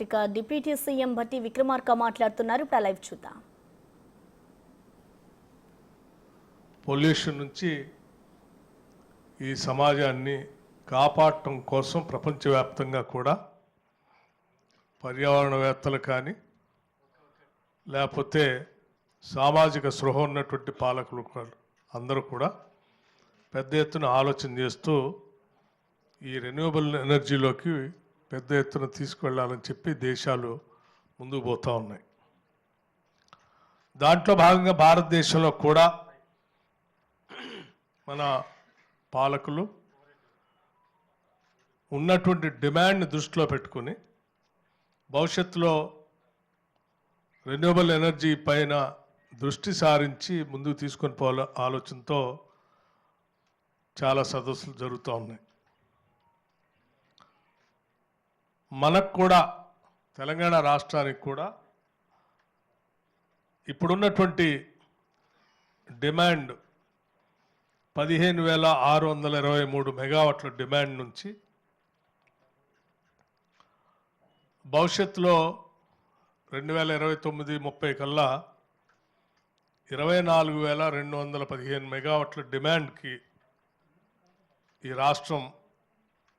ఇక deputy CM Bhatti Vikramarka మాట్లాడుతున్నారు. ఇప్పుడు లైవ్ చూద్దాం. పొల్యూషన్ నుంచి ఈ సమాజాన్ని కాపాడటం కోసం ప్రపంచవ్యాప్తంగా కూడా పర్యావరణవేత్తలు కానీ లేకపోతే సామాజిక స్పృహ ఉన్నటువంటి పాలకులు అందరూ కూడా పెద్ద ఎత్తున ఆలోచన చేస్తూ ఈ రెన్యూవబుల్ ఎనర్జీలోకి పెద్ద ఎత్తున తీసుకువెళ్ళాలని చెప్పి దేశాలు ముందుకు పోతూ ఉన్నాయి. దాంట్లో భాగంగా భారతదేశంలో కూడా మన పాలకులు ఉన్నటువంటి డిమాండ్ని దృష్టిలో పెట్టుకుని భవిష్యత్తులో రెన్యూవబుల్ ఎనర్జీ పైన దృష్టి సారించి ముందుకు తీసుకొని పోవాల ఆలోచనతో చాలా సదస్సులు జరుగుతూ ఉన్నాయి. మనకు కూడా తెలంగాణ రాష్ట్రానికి కూడా ఇప్పుడున్నటువంటి డిమాండ్ 15,623 మెగావాట్ల డిమాండ్ నుంచి భవిష్యత్తులో 2029-30 కల్లా 24,215 మెగావాట్ల డిమాండ్కి ఈ రాష్ట్రం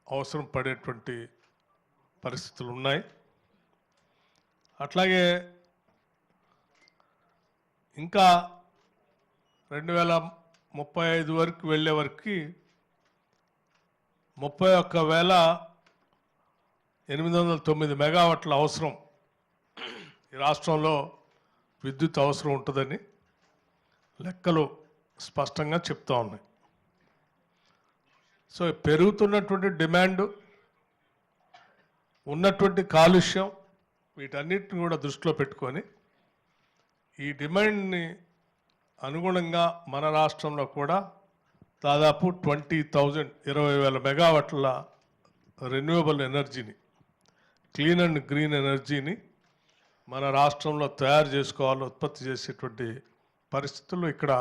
అవసరం పడేటువంటి పరిస్థితులు ఉన్నాయి. అట్లాగే ఇంకా 2035 వరకు వెళ్ళే వరకు 31,809 మెగావాట్ల అవసరం ఈ రాష్ట్రంలో విద్యుత్ అవసరం ఉంటుందని లెక్కలు స్పష్టంగా చెప్తా ఉన్నాయి. సో పెరుగుతున్నటువంటి డిమాండ్, ఉన్నటువంటి కాలుష్యం, వీటన్నిటిని కూడా దృష్టిలో పెట్టుకొని ఈ డిమాండ్ని అనుగుణంగా మన రాష్ట్రంలో కూడా దాదాపు 20,000 మెగావాట్ల రెన్యూవబుల్ ఎనర్జీని, క్లీన్ అండ్ గ్రీన్ ఎనర్జీని మన రాష్ట్రంలో తయారు చేసుకోవాలి, ఉత్పత్తి చేసేటువంటి పరిస్థితుల్లో ఇక్కడ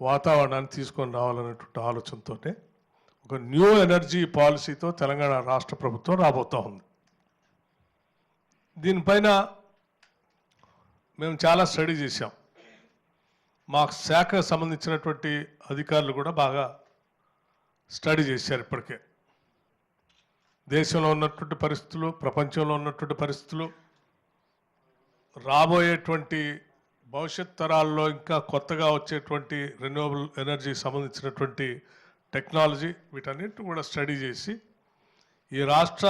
వాతావరణాన్ని తీసుకొని రావాలనేటువంటి ఆలోచనతోనే ఒక న్యూ ఎనర్జీ పాలసీతో తెలంగాణ రాష్ట్ర ప్రభుత్వం రాబోతూ ఉంది. దీనిపైన మేము చాలా స్టడీ చేశాం. మా శాఖకు సంబంధించినటువంటి అధికారులు కూడా బాగా స్టడీ చేశారు. ఇప్పటికే దేశంలో ఉన్నటువంటి పరిస్థితులు, ప్రపంచంలో ఉన్నటువంటి పరిస్థితులు, రాబోయేటువంటి భవిష్యత్ తరాల్లో ఇంకా కొత్తగా వచ్చేటువంటి రెన్యూవబుల్ ఎనర్జీ సంబంధించినటువంటి టెక్నాలజీ, వీటన్నిటిని కూడా స్టడీ చేసి ఈ రాష్ట్ర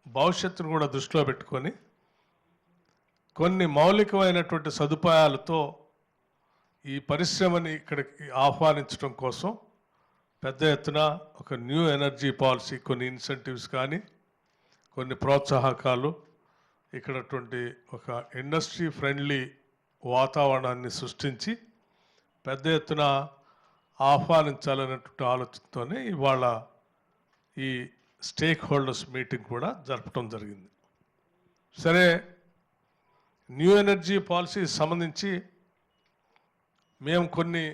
భవిష్యత్తును కూడా దృష్టిలో పెట్టుకొని కొన్ని మౌలికమైనటువంటి సదుపాయాలతో ఈ పరిశ్రమని ఇక్కడికి ఆహ్వానించడం కోసం పెద్ద ఎత్తున ఒక న్యూ ఎనర్జీ పాలసీ, కొన్ని ఇన్సెంటివ్స్ కానీ కొన్ని ప్రోత్సాహకాలు, ఇక్కడటువంటి ఒక ఇండస్ట్రీ ఫ్రెండ్లీ వాతావరణాన్ని సృష్టించి పెద్ద ఎత్తున ఆహ్వానించాలనేటువంటి ఆలోచనతోనే ఇవాళ ఈ స్టేక్ హోల్డర్స్ మీటింగ్ కూడా జరపడం జరిగింది. సరే, న్యూ ఎనర్జీ పాలసీ సంబంధించి మేము కొన్ని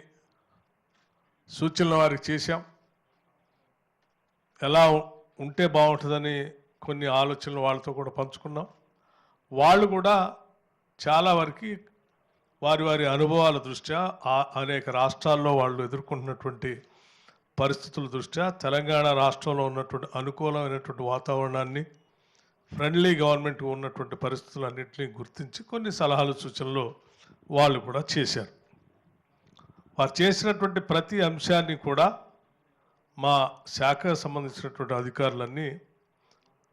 సూచనలు వారికి చేశాం. ఎలా ఉంటే బాగుంటుందని కొన్ని ఆలోచనలు వాళ్ళతో కూడా పంచుకున్నాం. వాళ్ళు కూడా చాలా వరకు వారి వారి అనుభవాల దృష్ట్యా, అనేక రాష్ట్రాల్లో వాళ్ళు ఎదుర్కొంటున్నటువంటి పరిస్థితుల దృష్ట్యా తెలంగాణ రాష్ట్రంలో ఉన్నటువంటి అనుకూలమైనటువంటి వాతావరణాన్ని, ఫ్రెండ్లీ గవర్నమెంట్ ఉన్నటువంటి పరిస్థితులన్నింటినీ గుర్తించి కొన్ని సలహాలు, సూచనలు వాళ్ళు కూడా చేశారు. వారు చేసినటువంటి ప్రతి అంశాన్ని కూడా మా శాఖకు సంబంధించినటువంటి అధికారులన్నీ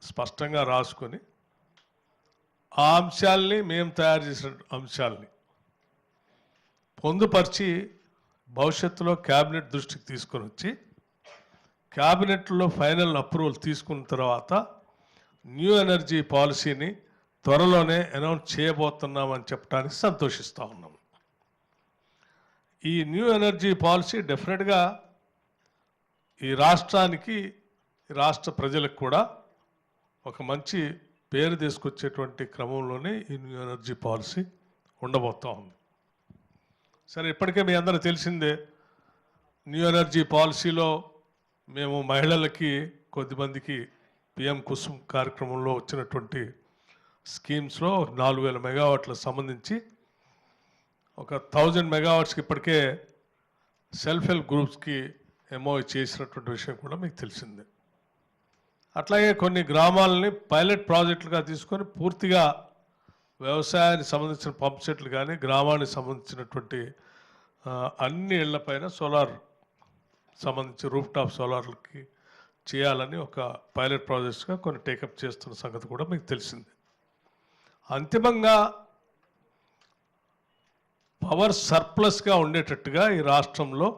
స్పష్టంగా రాసుకొని ఆ అంశాలని, మేము తయారు చేసిన అంశాలని పొందుపరిచి భవిష్యత్తులో క్యాబినెట్ దృష్టికి తీసుకొని వచ్చి క్యాబినెట్లో ఫైనల్ అప్రూవల్ తీసుకున్న తర్వాత న్యూ ఎనర్జీ పాలసీని త్వరలోనే అనౌన్స్ చేయబోతున్నామని చెప్పడానికి సంతోషిస్తూ ఉన్నాం. ఈ న్యూ ఎనర్జీ పాలసీ డెఫినెట్గా ఈ రాష్ట్రానికి, ఈ రాష్ట్ర ప్రజలకు కూడా ఒక మంచి పేరు తీసుకొచ్చేటువంటి క్రమంలోనే ఈ న్యూ ఎనర్జీ పాలసీ ఉండబోతూ ఉంది. సరే, ఇప్పటికే మీ అందరూ తెలిసిందే, న్యూ ఎనర్జీ పాలసీలో మేము మహిళలకి కొద్దిమందికి పిఎం కుసుమ్ కార్యక్రమంలో వచ్చినటువంటి స్కీమ్స్లో 4,000 మెగావాట్లకు సంబంధించి ఒక 1000 మెగావాట్స్కి ఇప్పటికే సెల్ఫ్ హెల్ప్ గ్రూప్స్కి ఎంఓఐ చేసినటువంటి విషయం కూడా మీకు తెలిసిందే. అట్లాగే కొన్ని గ్రామాలని పైలట్ ప్రాజెక్టులుగా తీసుకొని పూర్తిగా వ్యవసాయానికి సంబంధించిన పంప్ సెట్లు కానీ గ్రామానికి సంబంధించినటువంటి అన్ని ఇళ్లపైన సోలార్ సంబంధించి రూఫ్ టాప్ సోలార్లకి చేయాలని ఒక పైలట్ ప్రాజెక్ట్స్గా కొన్ని టేకప్ చేస్తున్న సంగతి కూడా మీకు తెలిసిందే. అంతిమంగా పవర్ సర్ప్లస్గా ఉండేటట్టుగా ఈ రాష్ట్రంలో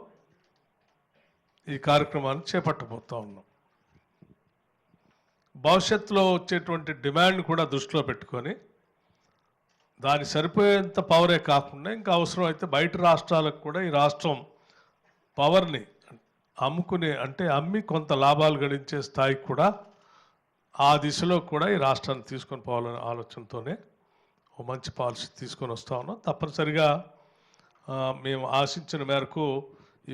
ఈ కార్యక్రమాన్ని చేపట్టబోతా ఉన్నాం. భవిష్యత్తులో వచ్చేటువంటి డిమాండ్ కూడా దృష్టిలో పెట్టుకొని దాని సరిపోయేంత పవరే కాకుండా ఇంకా అవసరం అయితే బయట రాష్ట్రాలకు కూడా ఈ రాష్ట్రం పవర్ని అమ్ముకునే అంటే అమ్మి కొంత లాభాలు గడించే స్థాయికి కూడా ఆ దిశలో కూడా ఈ రాష్ట్రాన్ని తీసుకొని పోవాలనే ఆలోచనతోనే ఓ మంచి పాలసీ తీసుకొని వస్తూ ఉన్నాం. తప్పనిసరిగా మేము ఆశించిన మేరకు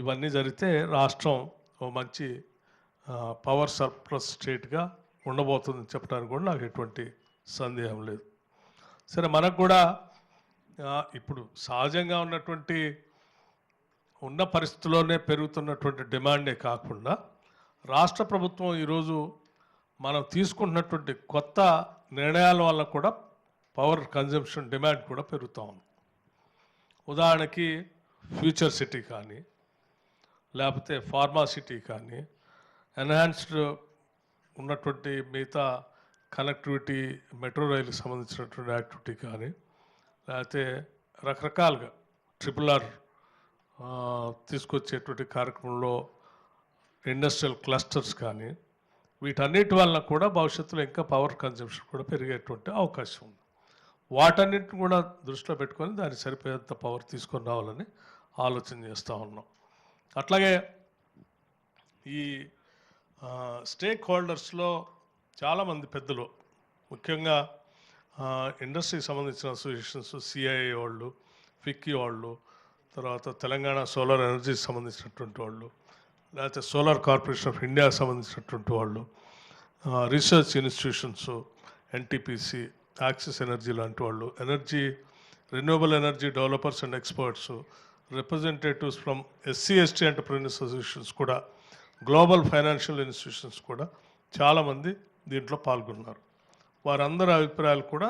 ఇవన్నీ జరిగితే రాష్ట్రం ఓ మంచి పవర్ సర్ప్లస్ స్టేట్గా ఉండబోతుందని చెప్పడానికి కూడా నాకు ఎటువంటి సందేహం లేదు. సరే, మనకు కూడా ఇప్పుడు సహజంగా ఉన్నటువంటి ఉన్న పరిస్థితుల్లోనే పెరుగుతున్నటువంటి డిమాండే కాకుండా రాష్ట్ర ప్రభుత్వం ఈరోజు మనం తీసుకుంటున్నటువంటి కొత్త నిర్ణయాల వల్ల కూడా పవర్ కన్జంప్షన్ డిమాండ్ కూడా పెరుగుతూ ఉంది. ఉదాహరణకి ఫ్యూచర్ సిటీ కానీ లేకపోతే ఫార్మా సిటీ కానీ ఎన్హాన్స్డ్ ఉన్నటువంటి మిగతా కనెక్టివిటీ మెట్రో రైలుకి సంబంధించినటువంటి యాక్టివిటీ కానీ లేకపోతే రకరకాలుగా RRR తీసుకొచ్చేటువంటి కార్యక్రమంలో ఇండస్ట్రియల్ క్లస్టర్స్ కానీ వీటన్నిటి వలన కూడా భవిష్యత్తులో ఇంకా పవర్ కన్జంప్షన్ కూడా పెరిగేటువంటి అవకాశం ఉంది. వాటన్నిటిని కూడా దృష్టిలో పెట్టుకొని దానికి సరిపోయేంత పవర్ తీసుకొని రావాలని ఆలోచన చేస్తూ ఉన్నాం. అట్లాగే ఈ స్టేక్ హోల్డర్స్లో చాలామంది పెద్దలు, ముఖ్యంగా ఇండస్ట్రీకి సంబంధించిన అసోసియేషన్స్, సిఐఐ వాళ్ళు, ఫిక్కీ వాళ్ళు, తర్వాత తెలంగాణ సోలార్ ఎనర్జీకి సంబంధించినటువంటి వాళ్ళు, లేకపోతే సోలార్ కార్పొరేషన్ ఆఫ్ ఇండియాకి సంబంధించినటువంటి వాళ్ళు, research institutions, NTPC, axis energy లాంటి వాళ్ళు, energy renewable energy developers and experts, representatives from SC/ST entrepreneurs associations కూడా, గ్లోబల్ ఫైనాన్షియల్ ఇన్స్టిట్యూషన్స్ కూడా చాలామంది దీంట్లో పాల్గొన్నారు. వారందరి అభిప్రాయాలు కూడా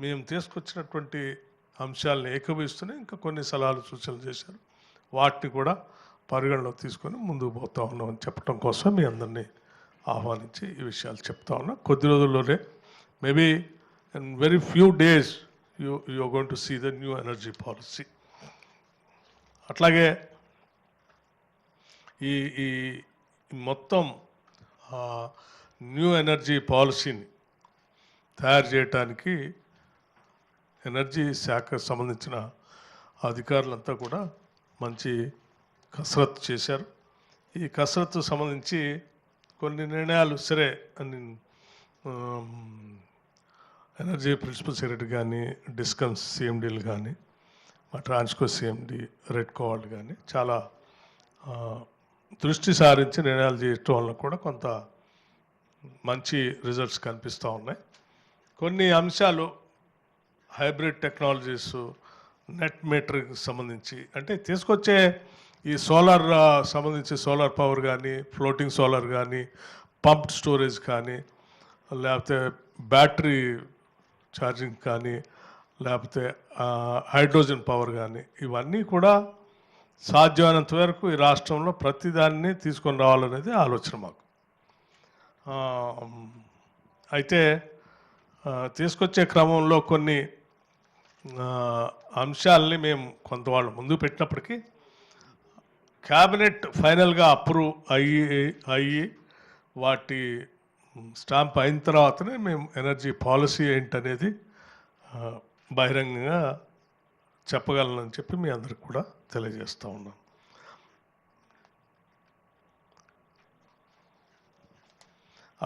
మేము తీసుకొచ్చినటువంటి అంశాలను ఏకీభవిస్తూనే ఇంకా కొన్ని సలహాలు సూచనలు చేశారు. వాటిని కూడా పరిగణలోకి తీసుకొని ముందుకు పోతా ఉన్నామని చెప్పడం కోసం మీ అందరినీ ఆహ్వానించి ఈ విషయాలు చెప్తా ఉన్నా. కొద్ది రోజుల్లోనే maybe in very few days you are going to see the new energy policy. అట్లాగే ఈ ఈ మొత్తం న్యూ ఎనర్జీ పాలసీని తయారు చేయటానికి ఎనర్జీ శాఖకు సంబంధించిన అధికారులంతా కూడా మంచి కసరత్తు చేశారు. ఈ కసరత్తు సంబంధించి కొన్ని నిర్ణయాలు సరే అని ఎనర్జీ ప్రిన్సిపల్ సెక్రటరీ కానీ, డిస్కమ్స్ CMDలు కానీ, మా ట్రాన్స్కో CMD, రెడ్కో వాళ్ళు కానీ చాలా దృష్టి సారించి నిర్ణయాలు చేయటం వల్ల కూడా కొంత మంచి రిజల్ట్స్ కనిపిస్తూ ఉన్నాయి. కొన్ని అంశాలు హైబ్రిడ్ టెక్నాలజీస్, నెట్ మీటర్కి సంబంధించి అంటే తీసుకొచ్చే ఈ సోలార్ సంబంధించి సోలార్ పవర్ కానీ, ఫ్లోటింగ్ సోలార్ కానీ, పంప్డ్ స్టోరేజ్ కానీ, లేకపోతే బ్యాటరీ ఛార్జింగ్ కానీ, లేకపోతే హైడ్రోజన్ పవర్ కానీ, ఇవన్నీ కూడా సాధ్యమైనంత వరకు ఈ రాష్ట్రంలో ప్రతిదాన్ని తీసుకొని రావాలనేది ఆలోచన మాకు. అయితే తీసుకొచ్చే క్రమంలో కొన్ని అంశాలని మేము కొంత వాళ్ళు ముందు పెట్టినప్పటికీ క్యాబినెట్ ఫైనల్గా అప్రూవ్ అయ్యి వాటి స్టాంప్ అయిన తర్వాతనే మేము ఎనర్జీ పాలసీ ఏంటనేది బహిరంగంగా చెప్పగలనని చెప్పి మీ అందరికి కూడా తెలియజేస్తూ ఉన్నాం.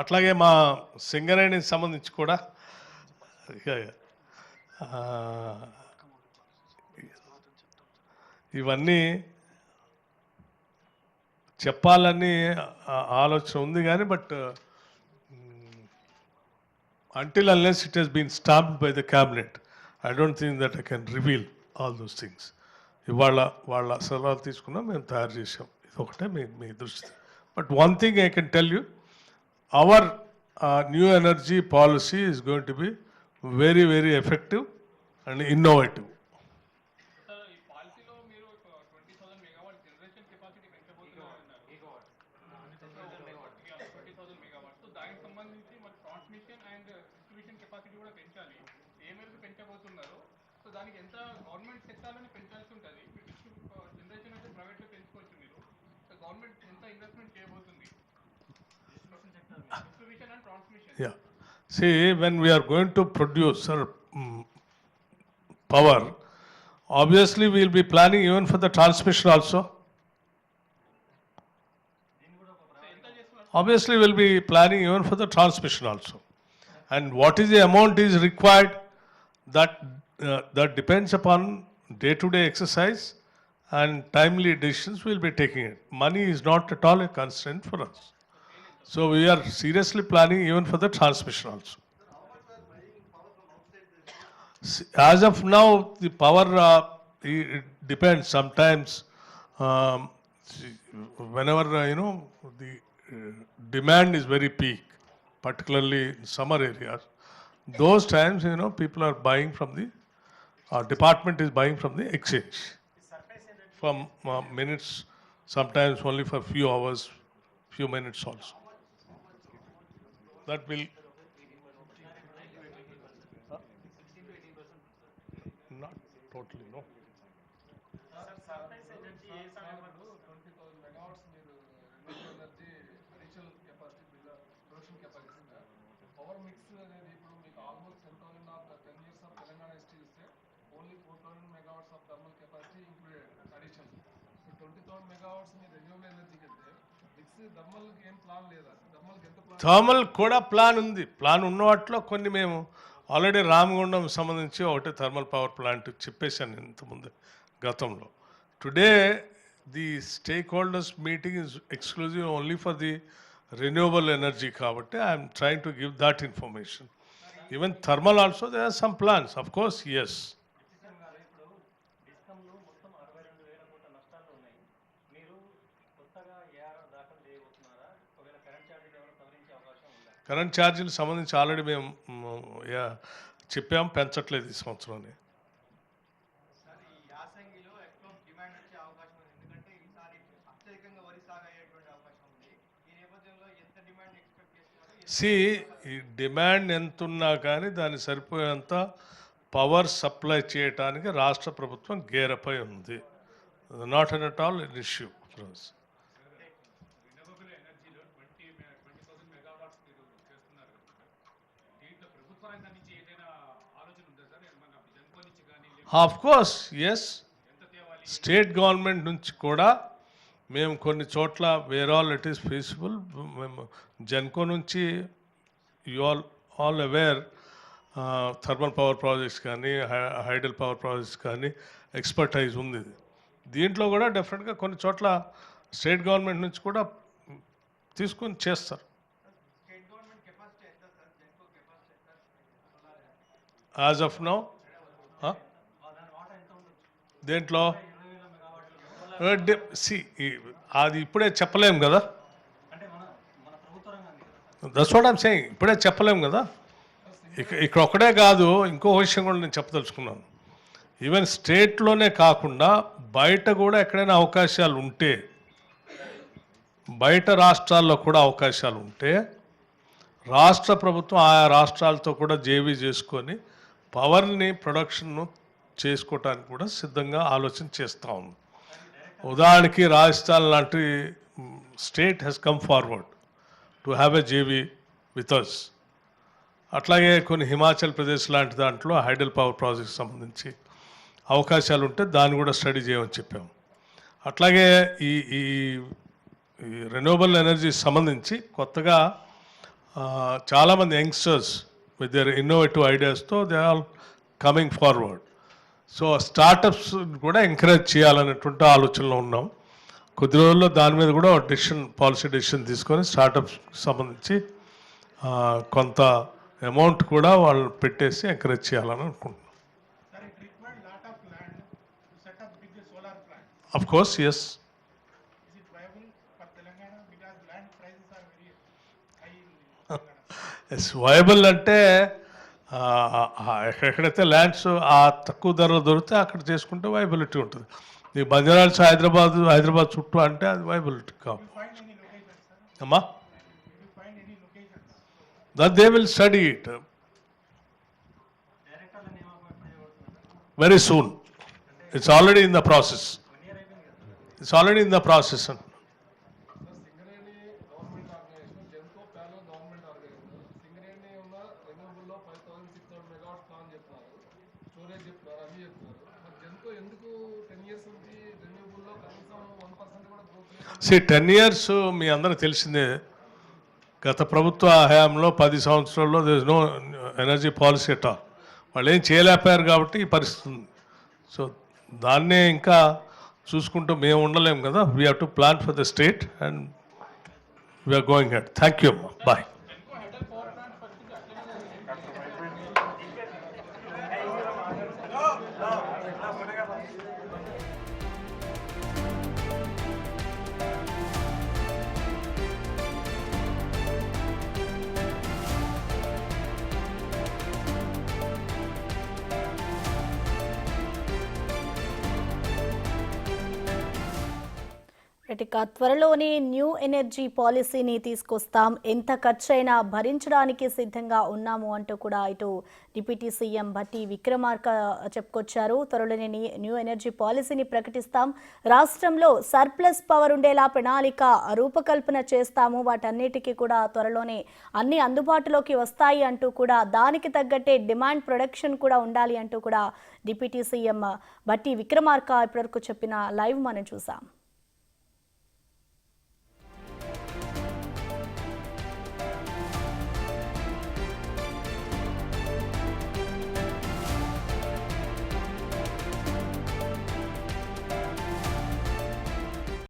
అట్లాగే మా సింగరేణికి సంబంధించి కూడా ఇవన్నీ చెప్పాలని ఆలోచన ఉంది కానీ but until unless it has been stamped by the cabinet, I don't think that I can reveal all those things. ఇవాళ వాళ్ళ సలహాలు తీసుకున్నా మేము తయారు చేసాం, ఇది ఒకటే మీ దృష్టి. But one thing I can tell you, our new energy policy is going to be very very effective and innovative. దానికి ఎంత గవర్నమెంట్ సెక్టార్లోనే పెంచాల్సి ఉంటుంది. జనరేషన్ అయితే ప్రైవేట్లో పెంచుకోవచ్చు మీరు. గవర్నమెంట్ ఎంత ఇన్వెస్ట్మెంట్ చేయబోతుంది distribution and transmission? Yeah. See, when we are going to produce power, obviously we will be planning even for the transmission also. Obviously we will be planning even for the transmission also. And what is the amount is required, that depends upon day-to-day exercise and timely decisions we will be taking it. Money is not at all a constraint for us. So we are seriously planning even for the transmission also. As of now, the power it depends. Sometimes, whenever the demand is very peak, particularly in summer areas, those times people are buying from the department is buying from the exchange from minutes, sometimes only for few hours, few minutes also. That will not totally, no. 20,000 megawatts మీరు renewable energy additional capacity production capacity power mix అనేది ఇప్పుడు మీకు almost 10,000 of 10 years of Telangana history ఇస్తే only 4,000 megawatts of thermal capacity included addition. So 20,000 megawatts మీ renewable ఎనర్జీకి వెళ్తే mix థర్మల్కి ఏం ప్లాన్ లేదా? థర్మల్కి ఎంత ప్లాన్? థర్మల్ కూడా ప్లాన్ ఉంది. ప్లాన్ ఉన్న వాటిలో కొన్ని మేము ఆల్రెడీ రామగుండం సంబంధించి ఒకటే థర్మల్ పవర్ ప్లాంట్ చెప్పేశాను ఇంతకుముందు గతంలో. Today the stake holders meeting is exclusive only for the renewable energy కాబట్టి I am trying to give that information. Even thermal also there are some plans, of course, yes. Current ఛార్జీలు సంబంధించి already మేము చెప్పాం, పెంచట్లేదు ఈ సంవత్సరం. ఈ demand ఎంత ఉన్నా కానీ దాన్ని సరిపోయేంత పవర్ సప్లై చేయడానికి రాష్ట్ర ప్రభుత్వం గేరపై ఉంది. Not at all an issue. Of course yes, state government నుంచి కూడా మేము కొన్ని చోట్ల where all it is feasible. మేము జెన్కో నుంచి you all aware thermal power projects కానీ హైడల్ పవర్ ప్రాజెక్ట్స్ కానీ ఎక్స్పర్టైజ్ ఉంది. దీంట్లో కూడా డెఫినెట్గా కొన్ని చోట్ల స్టేట్ గవర్నమెంట్ నుంచి కూడా తీసుకొని చేస్తారు. యాజ్ ఆఫ్ నౌ దేంట్లో అది ఇప్పుడే చెప్పలేం కదా. That's what I'm saying. ఇప్పుడే చెప్పలేం కదా. ఇక్కడ ఒకటే కాదు, ఇంకో విషయం కూడా నేను చెప్పదలుచుకున్నాను. ఈవెన్ స్టేట్లోనే కాకుండా బయట కూడా ఎక్కడైనా అవకాశాలు ఉంటే, బయట రాష్ట్రాల్లో కూడా అవకాశాలు ఉంటే రాష్ట్ర ప్రభుత్వం ఆయా రాష్ట్రాలతో కూడా జేవీ చేసుకొని పవర్ని ప్రొడక్షన్ను చేసుకోవటానికి కూడా సిద్ధంగా ఆలోచన చేస్తూ ఉంది. ఉదాహరణకి రాజస్థాన్ లాంటి state has come forward to have a JV with us. అట్లాగే కొన్ని హిమాచల్ ప్రదేశ్ లాంటి దాంట్లో హైడల్ పవర్ ప్రాజెక్ట్ సంబంధించి అవకాశాలు ఉంటే దాన్ని కూడా స్టడీ చేయమని చెప్పాము. అట్లాగే ఈ ఈ రెన్యూవబుల్ ఎనర్జీ సంబంధించి కొత్తగా చాలామంది యంగ్స్టర్స్ విత్ దేర్ ఇన్నోవేటివ్ ఐడియాస్తో they are coming forward. So startups కూడా ఎంకరేజ్ చేయాలనేటువంటి ఆలోచనలో ఉన్నాం. కొద్ది రోజుల్లో దాని మీద కూడా పాలసీ డెసిషన్ తీసుకొని స్టార్టప్స్ సంబంధించి కొంత అమౌంట్ కూడా వాళ్ళు పెట్టేసి ఎంకరేజ్ చేయాలని అనుకుంటున్నాం. Sir, it required lot of land to set up big solar plant. Of course, yes. Is it viable for Telangana? Because land prices are very high in Telangana. Is viable అంటే ఎక్కడైతే lands ఆ తక్కువ ధరలో దొరికితే అక్కడ చేసుకుంటే viability ఉంటుంది. ఈ బంజారాల్స్ హైదరాబాద్ చుట్టూ అంటే అది వైబిలిటీ కాదు. Did you find any locations, sir? అమ్మా Did you find any locations? that they will study it very soon. It's already in the process. It's already in the process. Singareni government organisation, Genco ప్యాలో government organisation. Singareni ఉన్న రెన్యూబుల్లో 5600 megawatts plan చెప్తున్నారు, storage చెప్తున్నారు, అవి చెప్తున్నారు. మరి జెన్కో ఎందుకు 10 years నుంచి రెన్యూబుల్లో కనీసం 1% కూడా గ్రోత్ లేదు? 10 years మీ అందరికి తెలిసిందే. గత ప్రభుత్వ హయాంలో 10 సంవత్సరాల్లో there is no energy policy at all. వాళ్ళు ఏం చేయలేకపోయారు కాబట్టి ఈ పరిస్థితి ఉంది. సో దాన్నే ఇంకా చూసుకుంటూ మేము ఉండలేము కదా. We have to plan for the state and we're going head. Thank you అమ్మా, బాయ్. ఇక త్వరలోనే న్యూ ఎనర్జీ పాలసీని తీసుకొస్తాం, ఎంత ఖర్చైనా భరించడానికి సిద్ధంగా ఉన్నాము అంటూ కూడా ఇటు డిప్యూటీ సీఎం భట్టి విక్రమార్క చెప్పుకొచ్చారు. త్వరలోనే న్యూ ఎనర్జీ పాలసీని ప్రకటిస్తాం, రాష్ట్రంలో సర్ప్లస్ పవర్ ఉండేలా ప్రణాళిక రూపకల్పన చేస్తాము, వాటన్నిటికీ కూడా త్వరలోనే అన్ని అందుబాటులోకి వస్తాయి అంటూ కూడా దానికి తగ్గట్టే డిమాండ్ ప్రొడక్షన్ కూడా ఉండాలి అంటూ కూడా డిప్యూటీ సీఎం భట్టి విక్రమార్క ఇప్పటివరకు చెప్పిన లైవ్ మనం చూసాం.